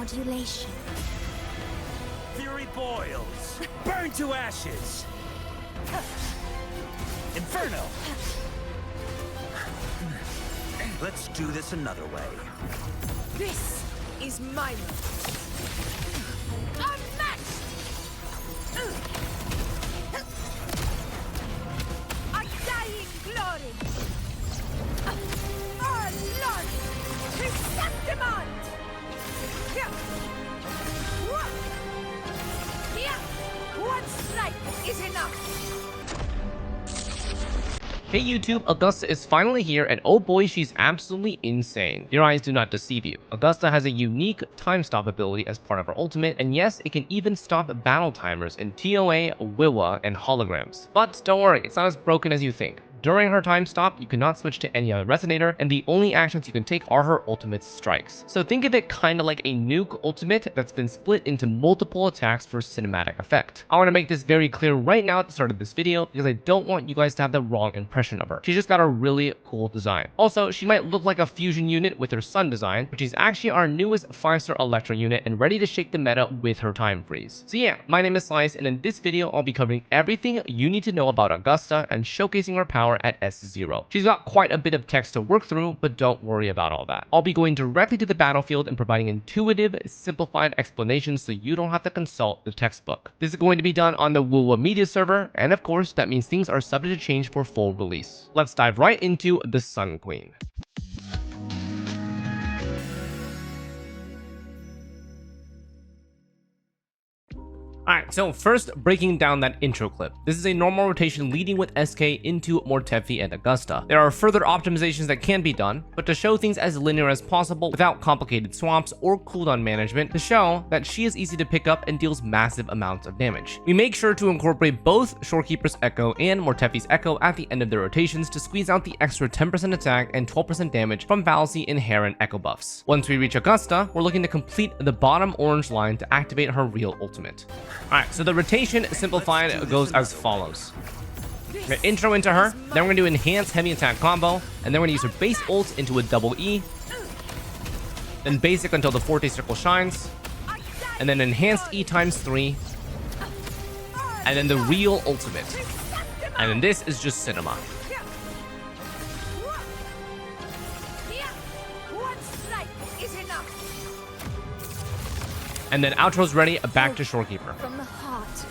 modulation. Fury boils. Burn to ashes. Inferno. Let's do this another way. This is my move. Unmatched! Undying glory! Our Lord! Chrysanthemum! One strike is enough! Hey YouTube, Augusta is finally here, and oh boy, she's absolutely insane. Your eyes do not deceive you. Augusta has a unique time stop ability as part of her ultimate, and yes, it can even stop battle timers in TOA, WuWa, and holograms. But don't worry, it's not as broken as you think. During her time stop, you cannot switch to any other resonator, and the only actions you can take are her ultimate strikes. So think of it kinda like a nuke ultimate that's been split into multiple attacks for cinematic effect. I want to make this very clear right now at the start of this video because I don't want you guys to have the wrong impression of her. She's just got a really cool design. Also, she might look like a fusion unit with her sun design, but she's actually our newest 5-star Electro unit and ready to shake the meta with her time freeze. So yeah, my name is Xlice, and in this video I'll be covering everything you need to know about Augusta and showcasing her power at S0. She's got quite a bit of text to work through, but don't worry about all that. I'll be going directly to the battlefield and providing intuitive, simplified explanations so you don't have to consult the textbook. This is going to be done on the WuWa Media Server, and of course that means things are subject to change for full release. Let's dive right into the Sun Queen. Alright, so first, breaking down that intro clip. This is a normal rotation leading with SK into Mortefi and Augusta. There are further optimizations that can be done, but to show things as linear as possible without complicated swaps or cooldown management, to show that she is easy to pick up and deals massive amounts of damage. We make sure to incorporate both Shorekeeper's Echo and Mortefi's Echo at the end of their rotations to squeeze out the extra 10% attack and 12% damage from fallacy inherent Echo buffs. Once we reach Augusta, we're looking to complete the bottom orange line to activate her real ultimate. Alright, so the rotation simplified goes as follows. We're gonna intro into her, then we're gonna do enhanced heavy attack combo, and then we're gonna use her base ult into a double E, then basic until the Forte circle shines, and then enhanced E times 3, and then the real ultimate. And then this is just cinema. And then outro's ready, back to Shorekeeper. From the heart.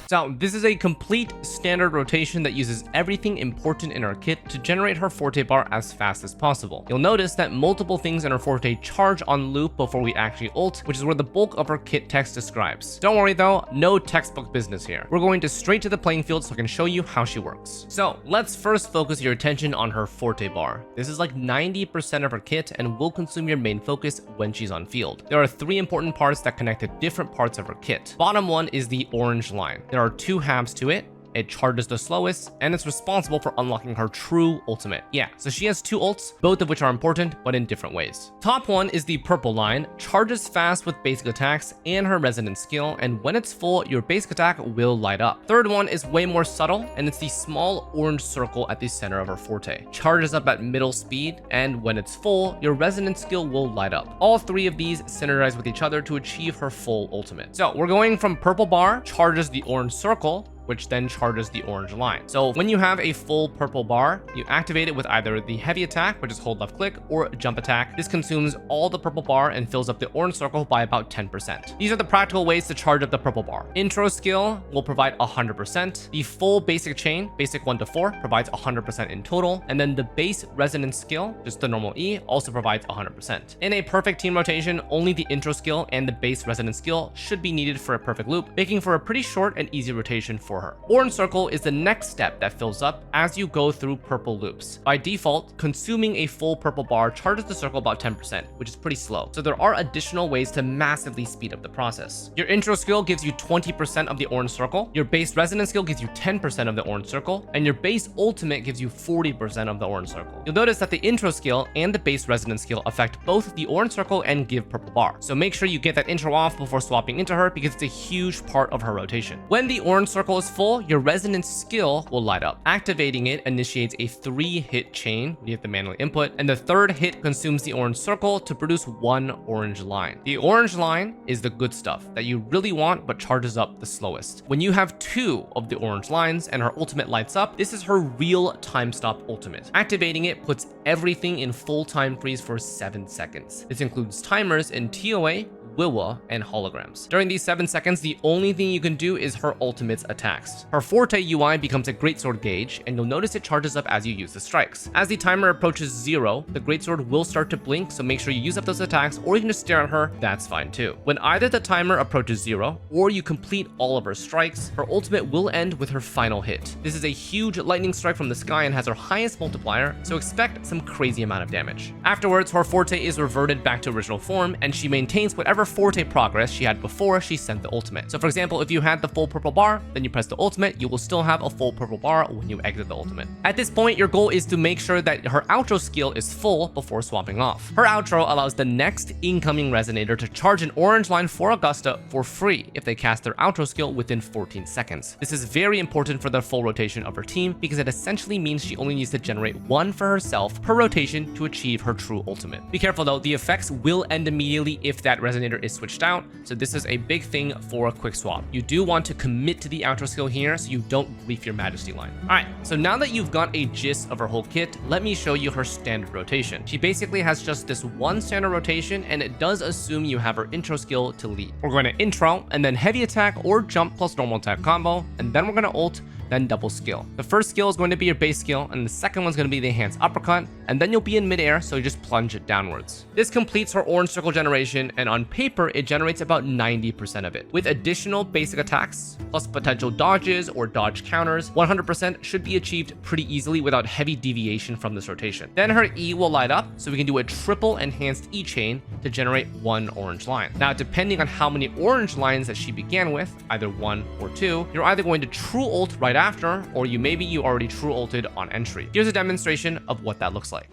So this is a complete standard rotation that uses everything important in her kit to generate her Forte bar as fast as possible. You'll notice that multiple things in her Forte charge on loop before we actually ult, which is where the bulk of her kit text describes. Don't worry though, no textbook business here. We're going to straight to the playing field so I can show you how she works. So let's first focus your attention on her Forte bar. This is like 90% of her kit and will consume your main focus when she's on field. There are 3 important parts that connect to different parts of her kit. Bottom one is the orange line. There are 2 halves to it. It charges the slowest, and it's responsible for unlocking her true ultimate. Yeah, so she has 2 ults, both of which are important, but in different ways. Top one is the purple line, charges fast with basic attacks and her resonance skill, and when it's full, your basic attack will light up. Third one is way more subtle, and it's the small orange circle at the center of her Forte. Charges up at middle speed, and when it's full, your resonance skill will light up. All 3 of these synergize with each other to achieve her full ultimate. So we're going from purple bar, charges the orange circle, which then charges the orange line. So when you have a full purple bar, you activate it with either the heavy attack, which is hold left click, or jump attack. This consumes all the purple bar and fills up the orange circle by about 10%. These are the practical ways to charge up the purple bar. Intro skill will provide 100%. The full basic chain, basic 1 to 4, provides 100% in total. And then the base resonance skill, just the normal E, also provides 100%. In a perfect team rotation, only the intro skill and the base resonance skill should be needed for a perfect loop, making for a pretty short and easy rotation for her. Orange circle is the next step that fills up as you go through purple loops. By default, consuming a full purple bar charges the circle about 10%, which is pretty slow. So there are additional ways to massively speed up the process. Your intro skill gives you 20% of the orange circle, your base resonance skill gives you 10% of the orange circle, and your base ultimate gives you 40% of the orange circle. You'll notice that the intro skill and the base resonance skill affect both the orange circle and give purple bar. So make sure you get that intro off before swapping into her because it's a huge part of her rotation. When the orange circle is goes full, your resonance skill will light up. Activating it initiates a 3-hit chain, you have to manually input, and the third hit consumes the orange circle to produce 1 orange line. The orange line is the good stuff that you really want but charges up the slowest. When you have 2 of the orange lines and her ultimate lights up, this is her real time stop ultimate. Activating it puts everything in full time freeze for 7 seconds. This includes timers in TOA, WuWa, and holograms. During these 7 seconds, the only thing you can do is her ultimate's attacks. Her Forte UI becomes a greatsword gauge, and you'll notice it charges up as you use the strikes. As the timer approaches 0, the greatsword will start to blink, so make sure you use up those attacks, or you can just stare at her, that's fine too. When either the timer approaches 0, or you complete all of her strikes, her ultimate will end with her final hit. This is a huge lightning strike from the sky and has her highest multiplier, so expect some crazy amount of damage. Afterwards, her Forte is reverted back to original form, and she maintains whatever Forte progress she had before she sent the ultimate. So for example, if you had the full purple bar, then you press the ultimate, you will still have a full purple bar when you exit the ultimate. At this point, your goal is to make sure that her outro skill is full before swapping off. Her outro allows the next incoming resonator to charge an orange line for Augusta for free if they cast their outro skill within 14 seconds. This is very important for the full rotation of her team because it essentially means she only needs to generate 1 for herself per rotation to achieve her true ultimate. Be careful though, the effects will end immediately if that resonator is switched out, so this is a big thing for a quick swap. You do want to commit to the outro skill here so you don't grief your majesty line. Alright, so now that you've got a gist of her whole kit, let me show you her standard rotation. She basically has just this one standard rotation, and it does assume you have her intro skill to lead. We're going to intro, and then heavy attack or jump plus normal attack combo, and then we're going to ult, then double skill. The first skill is going to be your base skill, and the second one's going to be the enhanced uppercut, and then you'll be in midair, so you just plunge it downwards. This completes her orange circle generation, and on paper, it generates about 90% of it. With additional basic attacks, plus potential dodges or dodge counters, 100% should be achieved pretty easily without heavy deviation from this rotation. Then her E will light up, so we can do a triple enhanced E chain to generate 1 orange line. Now, depending on how many orange lines that she began with, either 1 or 2, you're either going to true ult right after, or maybe you already true ulted on entry. Here's a demonstration of what that looks like.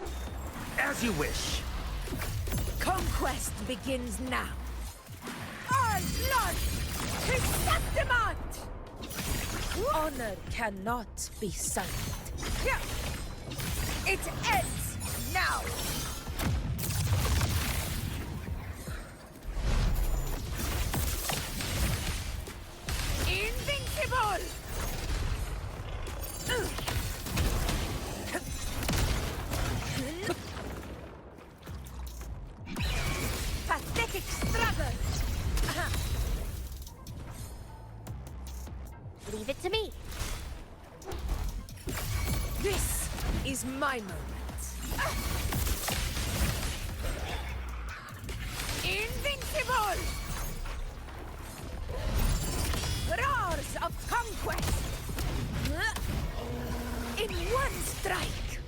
As you wish. Conquest begins now. Our blood! Chrysanthemum! Honor cannot be silent. It ends now! Invincible! Pathetic struggle! Leave it to me. This is my moment. Invincible! Roars of conquest! In one strike!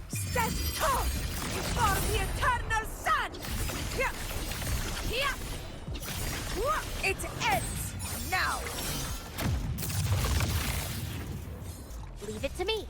Stand tall before the eternal sun! It ends now! Leave it to me.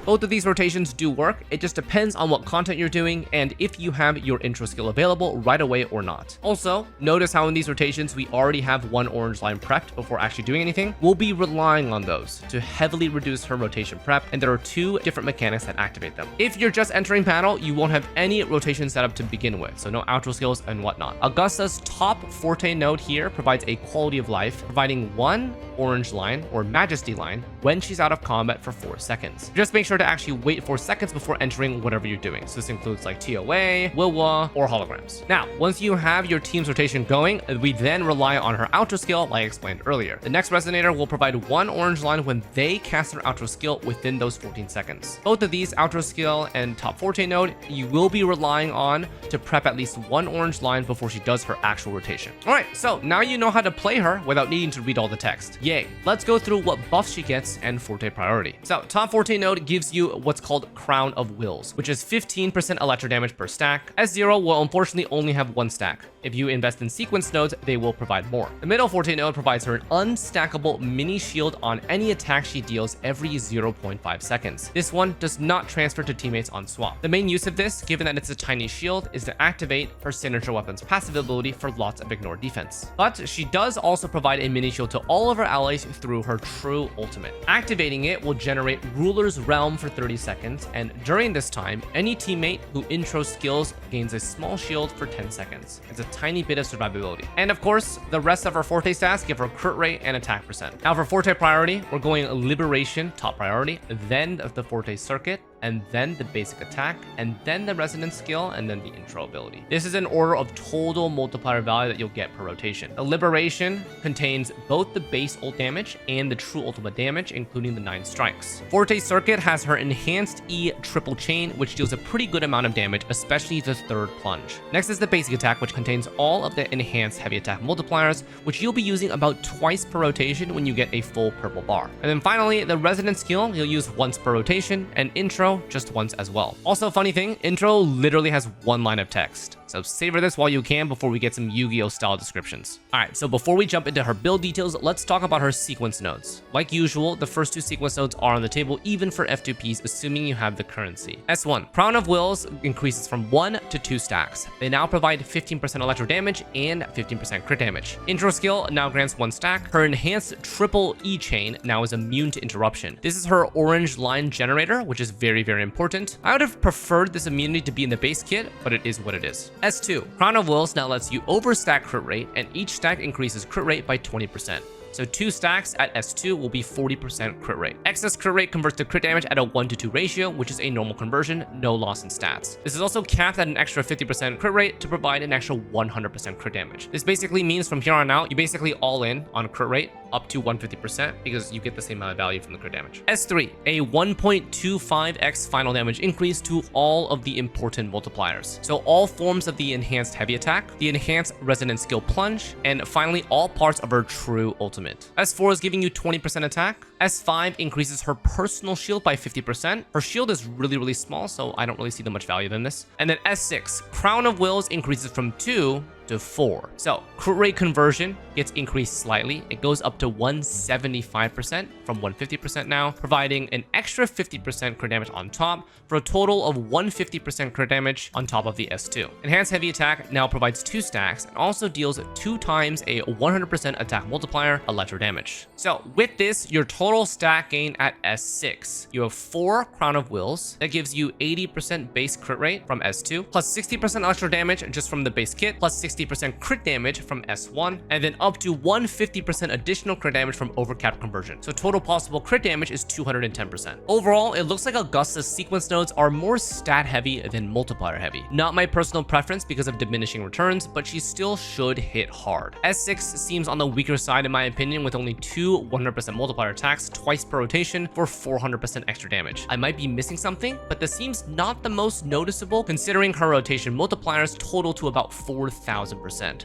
Both of these rotations do work, it just depends on what content you're doing and if you have your intro skill available right away or not. Also, notice how in these rotations we already have 1 orange line prepped before actually doing anything. We'll be relying on those to heavily reduce her rotation prep, and there are 2 different mechanics that activate them. If you're just entering battle, you won't have any rotation setup to begin with, so no outro skills and whatnot. Augusta's top Forte node here provides a quality of life, providing 1 orange line or majesty line when she's out of combat for 4 seconds. Just make sure to actually wait 4 seconds before entering whatever you're doing. So this includes like TOA, WuWa, or holograms. Now, once you have your team's rotation going, we then rely on her outro skill like I explained earlier. The next resonator will provide 1 orange line when they cast their outro skill within those 14 seconds. Both of these, outro skill and top Forte node, you will be relying on to prep at least 1 orange line before she does her actual rotation. Alright, so now you know how to play her without needing to read all the text. Yay! Let's go through what buffs she gets and Forte priority. So top Forte node gives you what's called Crown of Wills, which is 15% electro damage per stack. S0 will unfortunately only have 1 stack. If you invest in sequence nodes, they will provide more. The middle Forte node provides her an unstackable mini shield on any attack she deals every 0.5 seconds. This one does not transfer to teammates on swap. The main use of this, given that it's a tiny shield, is to activate her signature weapon's passive ability for lots of ignore defense. But she does also provide a mini shield to all of her allies through her true ultimate. Activating it will generate Ruler's Realm for 30 seconds, and during this time, any teammate who intro skills gains a small shield for 10 seconds. It's a tiny bit of survivability. And of course, the rest of her Forte stats give her crit rate and attack percent. Now for Forte priority, we're going Liberation top priority, then the Forte circuit, and then the basic attack, and then the resonance skill, and then the intro ability. This is an order of total multiplier value that you'll get per rotation. The Liberation contains both the base ult damage and the true ultimate damage, including the 9 strikes. Forte circuit has her enhanced E triple chain, which deals a pretty good amount of damage, especially the third plunge. Next is the basic attack, which contains all of the enhanced heavy attack multipliers, which you'll be using about twice per rotation when you get a full purple bar. And then finally, the resonance skill you'll use once per rotation, and intro just once as well. Also, funny thing, intro literally has 1 line of text. So savor this while you can before we get some Yu-Gi-Oh style descriptions. Alright, so before we jump into her build details, let's talk about her sequence nodes. Like usual, the first 2 sequence nodes are on the table even for F2Ps, assuming you have the currency. S1, Crown of Wills increases from 1 to 2 stacks. They now provide 15% electro damage and 15% crit damage. Intro skill now grants 1 stack. Her enhanced triple E chain now is immune to interruption. This is her orange line generator, which is very important. I would have preferred this immunity to be in the base kit, but it is what it is. S2, Crown of Wills now lets you overstack crit rate, and each stack increases crit rate by 20%. So 2 stacks at S2 will be 40% crit rate. Excess crit rate converts to crit damage at a 1:2 ratio, which is a normal conversion, no loss in stats. This is also capped at an extra 50% crit rate to provide an extra 100% crit damage. This basically means from here on out, you basically all in on crit rate up to 150% because you get the same amount of value from the crit damage. S3, a 1.25x final damage increase to all of the important multipliers. So all forms of the enhanced heavy attack, the enhanced resonance skill plunge, and finally all parts of her true ultimate. S4 is giving you 20% attack. S5 increases her personal shield by 50%. Her shield is really small, so I don't really see that much value in this. And then S6, Crown of Wills increases from 2 to 4. So crit rate conversion gets increased slightly. It goes up to 175% from 150% now, providing an extra 50% crit damage on top for a total of 150% crit damage on top of the S2. Enhanced heavy attack now provides 2 stacks and also deals 2 times a 100% attack multiplier electro damage. So with this, your total stack gain at S6, you have 4 Crown of Wills that gives you 80% base crit rate from S2, plus 60% electro damage just from the base kit, plus 60% crit damage from S1, and then up to 150% additional crit damage from overcapped conversion. So total possible crit damage is 210%. Overall, it looks like Augusta's sequence nodes are more stat heavy than multiplier heavy. Not my personal preference because of diminishing returns, but she still should hit hard. S6 seems on the weaker side in my opinion, with only 2 100% multiplier attacks twice per rotation for 400% extra damage. I might be missing something, but this seems not the most noticeable considering her rotation multipliers total to about 4,000%.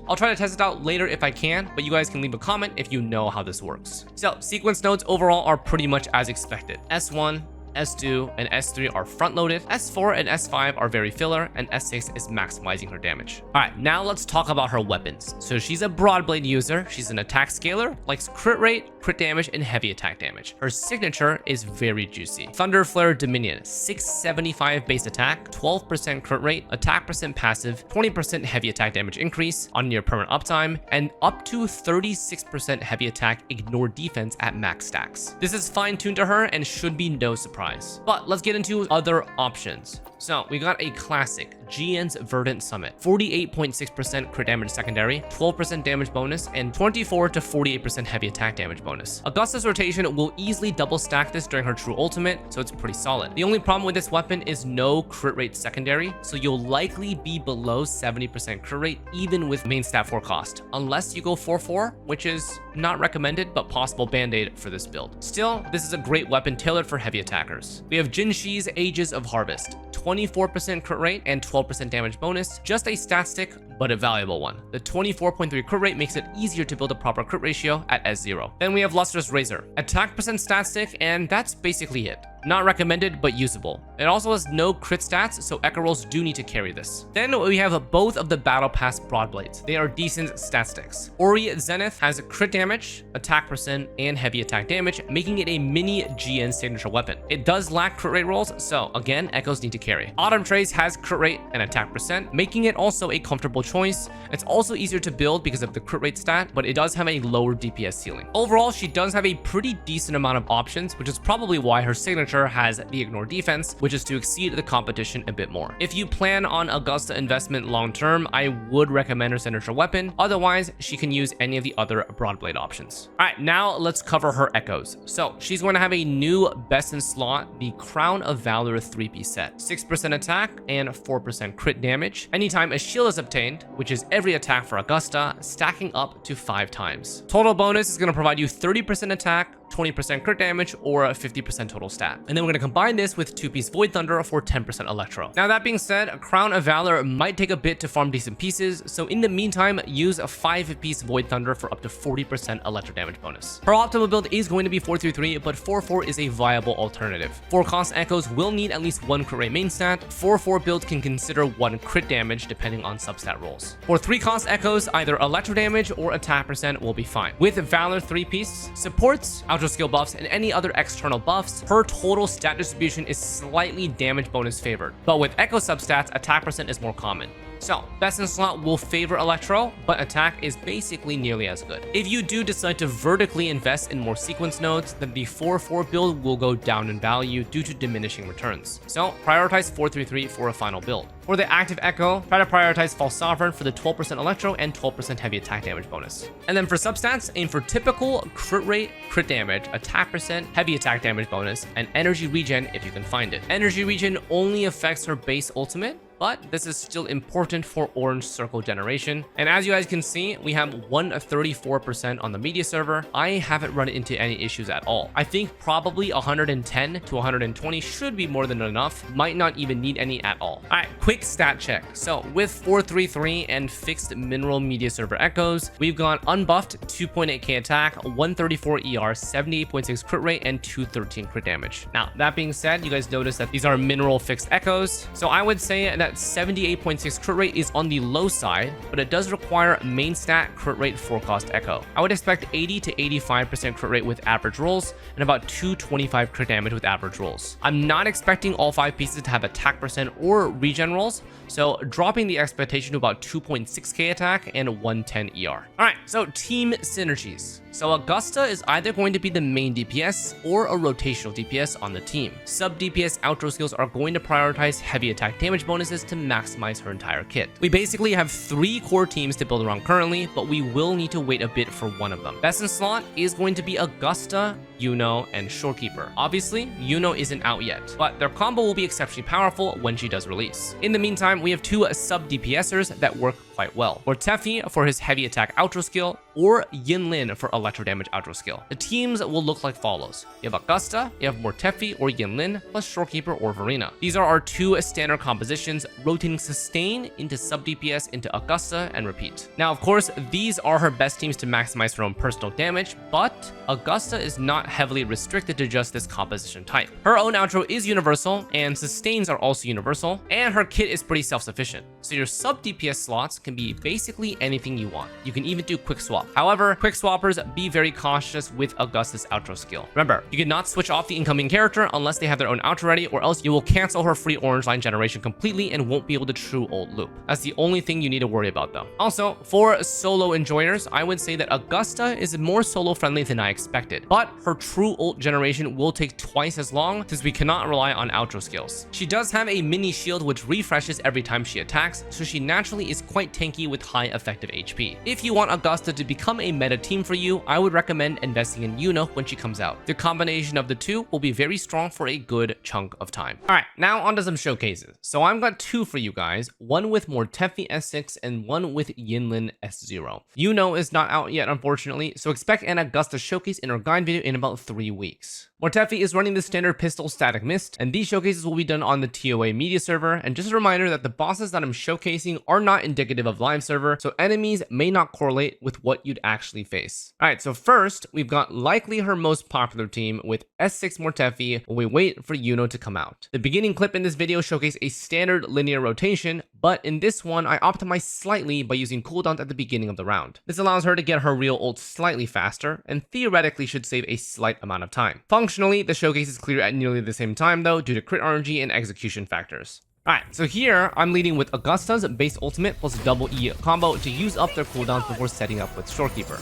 I'll try to test it out later if I can, but you guys can leave a comment if you know how this works. So sequence nodes overall are pretty much as expected. S1, S2, and S3 are front-loaded, S4 and S5 are very filler, and S6 is maximizing her damage. Alright, now let's talk about her weapons. So she's a Broadblade user, she's an attack scaler, likes crit rate, crit damage, and heavy attack damage. Her signature is very juicy. Thunder Flare Dominion, 675 base attack, 12% crit rate, attack percent passive, 20% heavy attack damage increase on near permanent uptime, and up to 36% heavy attack ignore defense at max stacks. This is fine-tuned to her and should be no surprise. But let's get into other options. So we got a classic, GN's Verdant Summit, 48.6% crit damage secondary, 12% damage bonus, and 24 to 48% heavy attack damage bonus. Augusta's rotation will easily double stack this during her true ultimate, so it's pretty solid. The only problem with this weapon is no crit rate secondary, so you'll likely be below 70% crit rate even with main stat 4 cost, unless you go 4-4, which is not recommended, but possible band-aid for this build. Still, this is a great weapon tailored for heavy attackers. We have Jinshi's Ages of Harvest, 24% crit rate and 12% damage bonus, just a stat stick, but a valuable one. The 24.3 crit rate makes it easier to build a proper crit ratio at S0. Then we have Lustrous Razor, attack percent stat stick, and that's basically it. Not recommended, but usable. It also has no crit stats, so Echo rolls do need to carry this. Then we have both of the Battle Pass Broadblades. They are decent statistics. Ori Zenith has crit damage, attack percent, and heavy attack damage, making it a mini GN signature weapon. It does lack crit rate rolls, so again, Echoes need to carry. Autumn Trace has crit rate and attack percent, making it also a comfortable choice. It's also easier to build because of the crit rate stat, but it does have a lower DPS ceiling. Overall, she does have a pretty decent amount of options, which is probably why her signature has the ignore defense, which is to exceed the competition a bit more. If you plan on Augusta investment long term, I would recommend her signature weapon. Otherwise, she can use any of the other Broadblade options. All right, now let's cover her Echoes. So she's going to have a new best in slot, the Crown of Valor 3-piece set. 6% attack and 4% crit damage. Anytime a shield is obtained, which is every attack for Augusta, stacking up to 5 times. Total bonus is going to provide you 30% attack, 20% crit damage, or a 50% total stat. And then we're going to combine this with 2-piece Void Thunder for 10% Electro. Now that being said, a Crown of Valor might take a bit to farm decent pieces, so in the meantime, use a 5-piece Void Thunder for up to 40% Electro damage bonus. Her optimal build is going to be 4-3-3, but 4-4 is a viable alternative. 4-cost Echoes will need at least 1 crit rate main stat. 4-4 build can consider 1 crit damage depending on substat rolls. For 3-cost Echoes, either Electro damage or attack percent will be fine. With Valor 3-piece, supports, skill buffs, and any other external buffs, her total stat distribution is slightly damage bonus favored. But with Echo substats, attack percent is more common. So, best in slot will favor Electro, but attack is basically nearly as good. If you do decide to vertically invest in more sequence nodes, then the 4-4 build will go down in value due to diminishing returns. So, prioritize 4-3-3 for a final build. For the active Echo, try to prioritize False Sovereign for the 12% Electro and 12% heavy attack damage bonus. And then for substats, aim for typical crit rate, crit damage, attack percent, heavy attack damage bonus, and energy regen if you can find it. Energy regen only affects her base ultimate, but this is still important for Orange Circle generation. And as you guys can see, we have 134% on the media server. I haven't run into any issues at all. I think probably 110 to 120 should be more than enough. Might not even need any at all. All right, quick stat check. So with 433 and fixed mineral media server Echoes, we've got unbuffed 2.8k attack, 134 ER, 78.6 crit rate, and 213 crit damage. Now, that being said, you guys notice that these are mineral fixed Echoes. So I would say that 78.6 crit rate is on the low side, but it does require main stat crit rate 4-cost Echo. I would expect 80 to 85% crit rate with average rolls and about 225 crit damage with average rolls. I'm not expecting all 5 pieces to have attack percent or regen rolls, so dropping the expectation to about 2.6k attack and 110 ER. All right, so team synergies. So Augusta is either going to be the main DPS or a rotational DPS on the team. Sub DPS outro skills are going to prioritize heavy attack damage bonuses to maximize her entire kit. We basically have 3 core teams to build around currently, but we will need to wait a bit for one of them. Best in slot is going to be Augusta, Yuno, and Shorekeeper. Obviously, Yuno isn't out yet, but their combo will be exceptionally powerful when she does release. In the meantime, we have 2 sub DPSers that work quite well. Mortefi for his heavy attack outro skill, or Yinlin for electro damage outro skill. The teams will look like follows. You have Augusta, you have Mortefi or Yinlin, plus Shorekeeper or Verena. These are our 2 standard compositions, rotating sustain into sub DPS into Augusta and repeat. Now, of course, these are her best teams to maximize her own personal damage, but Augusta is not heavily restricted to just this composition type. Her own outro is universal, and sustains are also universal, and her kit is pretty self-sufficient. So your sub DPS slots can be basically anything you want. You can even do quick swap. However, quick swappers, be very cautious with Augusta's outro skill. Remember, you cannot switch off the incoming character unless they have their own outro ready, or else you will cancel her free orange line generation completely and won't be able to true ult loop. That's the only thing you need to worry about though. Also, for solo enjoyers, I would say that Augusta is more solo friendly than I expected, but her true ult generation will take twice as long since we cannot rely on outro skills. She does have a mini shield which refreshes every time she attacks, so she naturally is quite tanky with high effective HP. If you want Augusta to become a meta team for you, I would recommend investing in Yuno when she comes out. The combination of the 2 will be very strong for a good chunk of time. Alright, now onto some showcases. So I've got 2 for you guys, one with Mortefi S6 and one with Yinlin S0. Yuno is not out yet unfortunately, so expect an Augusta showcase in our guide video in about 3 weeks. Mortefi is running the standard pistol static mist, and these showcases will be done on the TOA media server. And just a reminder that the bosses that I'm showcasing are not indicative indicative of live server, so enemies may not correlate with what you'd actually face. Alright, so first, we've got likely her most popular team with S6 Mortefi while we wait for Yuno to come out. The beginning clip in this video showcased a standard linear rotation, but in this one, I optimized slightly by using cooldowns at the beginning of the round. This allows her to get her real ult slightly faster, and theoretically should save a slight amount of time. Functionally, the showcase is clear at nearly the same time though, due to crit RNG and execution factors. Alright, so here I'm leading with Augusta's base ultimate plus double E combo to use up their cooldowns before setting up with Shorekeeper.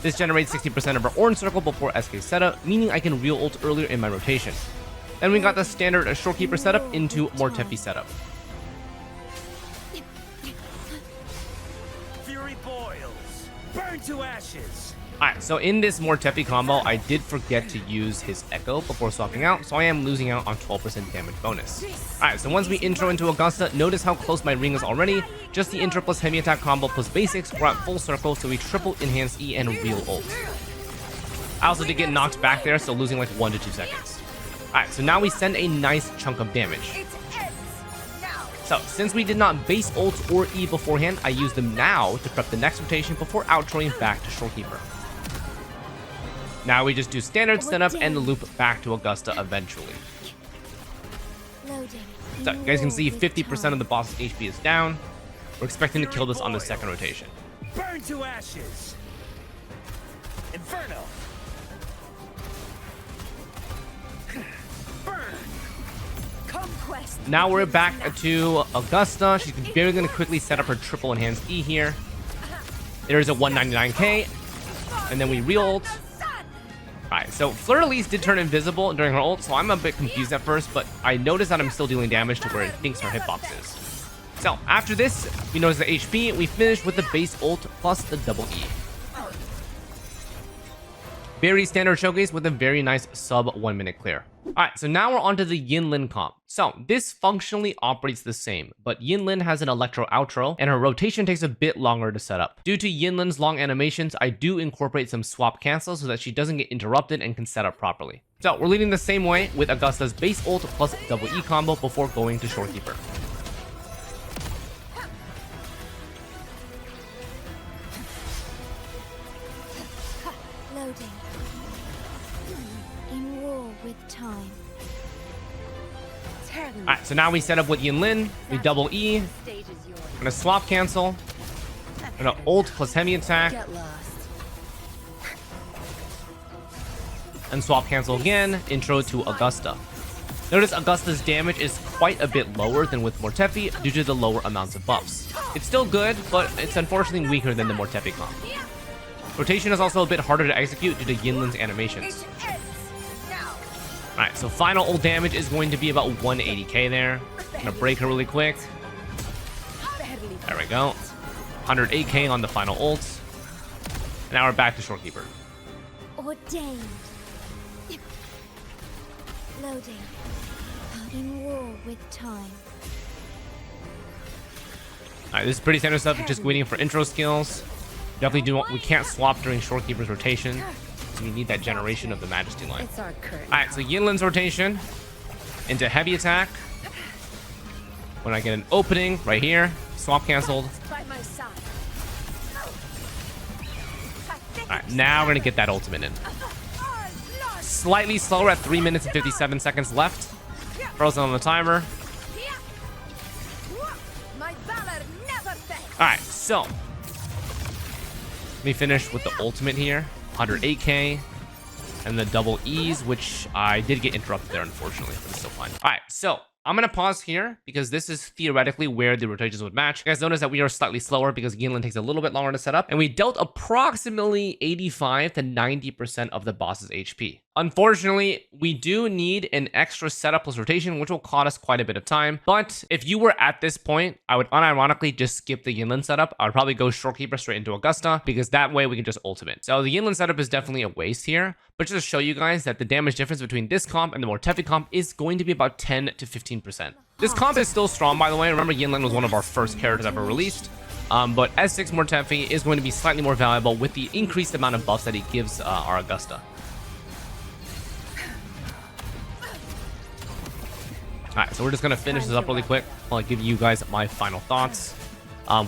This generates 60% of her orange circle before SK setup, meaning I can real ult earlier in my rotation. Then we got the standard Shorekeeper setup into Mortefi setup. Fury boils. Burn to ashes. Alright, so in this Mortefi combo, I did forget to use his Echo before swapping out, so I am losing out on 12% damage bonus. Alright, so once we intro into Augusta, notice how close my ring is already. Just the intro plus heavy attack combo plus basics, we're at full circle, so we triple enhance E and real ult. I also did get knocked back there, so losing like 1 to 2 seconds. Alright, so now we send a nice chunk of damage. So, since we did not base ult or E beforehand, I used them now to prep the next rotation before outroing back to Shorekeeper. Now we just do standard setup and loop back to Augusta eventually. So you guys can see 50% of the boss's HP is down. We're expecting to kill this on the second rotation. Burn to ashes. Inferno. Burn. Conquest. Now we're back to Augusta. She's very going to quickly set up her triple enhanced E here. There's a 199k, and then we re-ult. Alright, so Fleur-de-Lis did turn invisible during her ult, so I'm a bit confused at first, but I noticed that I'm still dealing damage to where it thinks her hitbox is. So, after this, we notice the HP, we finish with the base ult plus the double E. Very standard showcase with a very nice sub 1 minute clear. Alright, so now we're onto the Yinlin comp. So, this functionally operates the same, but Yinlin has an electro outro, and her rotation takes a bit longer to set up. Due to Yinlin's long animations, I do incorporate some swap cancels so that she doesn't get interrupted and can set up properly. So, we're leading the same way with Augusta's base ult plus double E combo before going to Shorekeeper. Loading. In war with time. Alright, so now we set up with Yinlin, we double E, gonna swap cancel, gonna ult plus heavy attack, and swap cancel again, intro to Augusta. Notice Augusta's damage is quite a bit lower than with Mortefi due to the lower amounts of buffs. It's still good, but it's unfortunately weaker than the Mortefi comp. Rotation is also a bit harder to execute due to Yinlin's animations. Alright, so final ult damage is going to be about 180k there. Gonna break her really quick. There we go. 108k on the final ult. And now we're back to Shorekeeper. Ordained. Loading. In war with time. Alright, this is pretty standard stuff, just waiting for intro skills. We can't swap during Shorekeeper's rotation. So we need that generation of the Majesty line. Alright, so Yinlin's rotation into heavy attack. When I get an opening right here, swap canceled. Alright, now we're gonna get that ultimate in. Slightly slower at 3 minutes and 57 seconds left. Frozen on the timer. Alright, so let me finish with the ultimate here. 108k, and the double E's, which I did get interrupted there, unfortunately, but it's still fine. All right, so I'm going to pause here because this is theoretically where the rotations would match. You guys notice that we are slightly slower because Yinlin takes a little bit longer to set up, and we dealt approximately 85 to 90% of the boss's HP. Unfortunately, we do need an extra setup plus rotation, which will cost us quite a bit of time. But if you were at this point, I would unironically just skip the Yinlin setup. I would probably go Shorekeeper straight into Augusta because that way we can just ultimate. So the Yinlin setup is definitely a waste here. But just to show you guys that the damage difference between this comp and the Mortefi comp is going to be about 10 to 15%. This comp is still strong, by the way. Remember, Yinlin was one of our first characters ever released. But S6 Mortefi is going to be slightly more valuable with the increased amount of buffs that he gives our Augusta. Alright, so we're just going to finish this up really quick while I give you guys my final thoughts.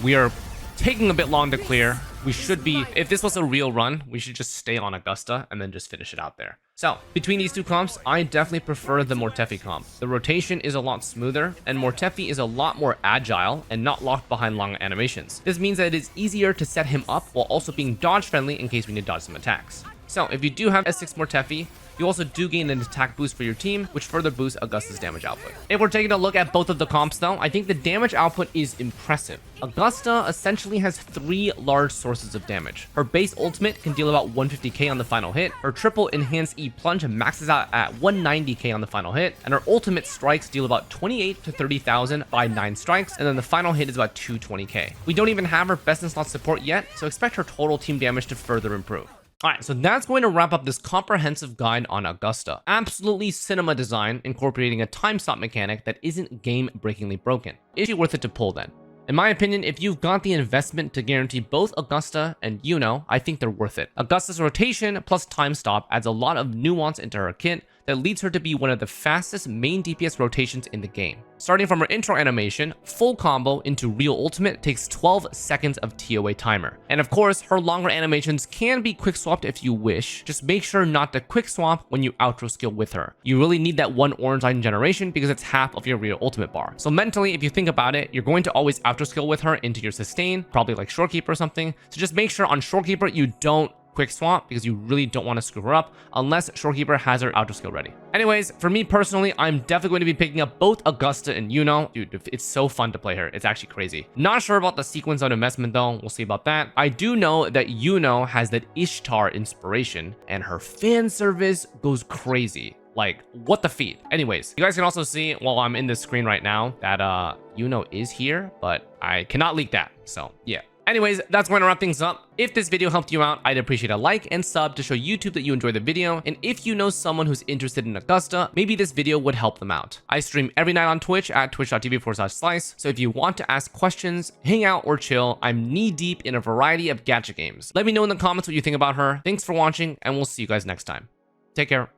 We are taking a bit long to clear. We should be, if this was a real run, we should just stay on Augusta and then just finish it out there. So, between these two comps, I definitely prefer the Mortefi comp. The rotation is a lot smoother, and Mortefi is a lot more agile and not locked behind long animations. This means that it is easier to set him up while also being dodge friendly in case we need to dodge some attacks. So, if you do have S6 Mortefi, you also do gain an attack boost for your team, which further boosts Augusta's damage output. If we're taking a look at both of the comps though, I think the damage output is impressive. Augusta essentially has 3 large sources of damage. Her base ultimate can deal about 150k on the final hit, her triple enhanced E plunge maxes out at 190k on the final hit, and her ultimate strikes deal about 28 to 30,000 by 9 strikes, and then the final hit is about 220k. We don't even have her best in slot support yet, so expect her total team damage to further improve. Alright, so that's going to wrap up this comprehensive guide on Augusta. Absolutely cinema design, incorporating a time stop mechanic that isn't game-breakingly broken. Is it worth it to pull then? In my opinion, if you've got the investment to guarantee both Augusta and Yuno, I think they're worth it. Augusta's rotation plus time stop adds a lot of nuance into her kit that leads her to be one of the fastest main DPS rotations in the game. Starting from her intro animation, full combo into real ultimate takes 12 seconds of TOA timer. And of course, her longer animations can be quick swapped if you wish. Just make sure not to quick swap when you outro skill with her. You really need that one orange line generation because it's half of your real ultimate bar. So mentally, if you think about it, you're going to always outro skill with her into your sustain, probably like Shorekeeper or something. So just make sure on Shorekeeper you don't quick swap because you really don't want to screw her up unless Shorekeeper has her outro skill ready. Anyways, for me personally, I'm definitely going to be picking up both Augusta and Yuno. Dude, it's so fun to play her. It's actually crazy. Not sure about the sequence of investment though. We'll see about that. I do know that Yuno has that Ishtar inspiration and her fan service goes crazy. Like, what the feet? Anyways, you guys can also see while I'm in this screen right now that Yuno is here, but I cannot leak that. So yeah. Anyways, that's going to wrap things up. If this video helped you out, I'd appreciate a like and sub to show YouTube that you enjoyed the video. And if you know someone who's interested in Augusta, maybe this video would help them out. I stream every night on Twitch at twitch.tv/Xlice. So if you want to ask questions, hang out, or chill, I'm knee deep in a variety of gacha games. Let me know in the comments what you think about her. Thanks for watching, and we'll see you guys next time. Take care.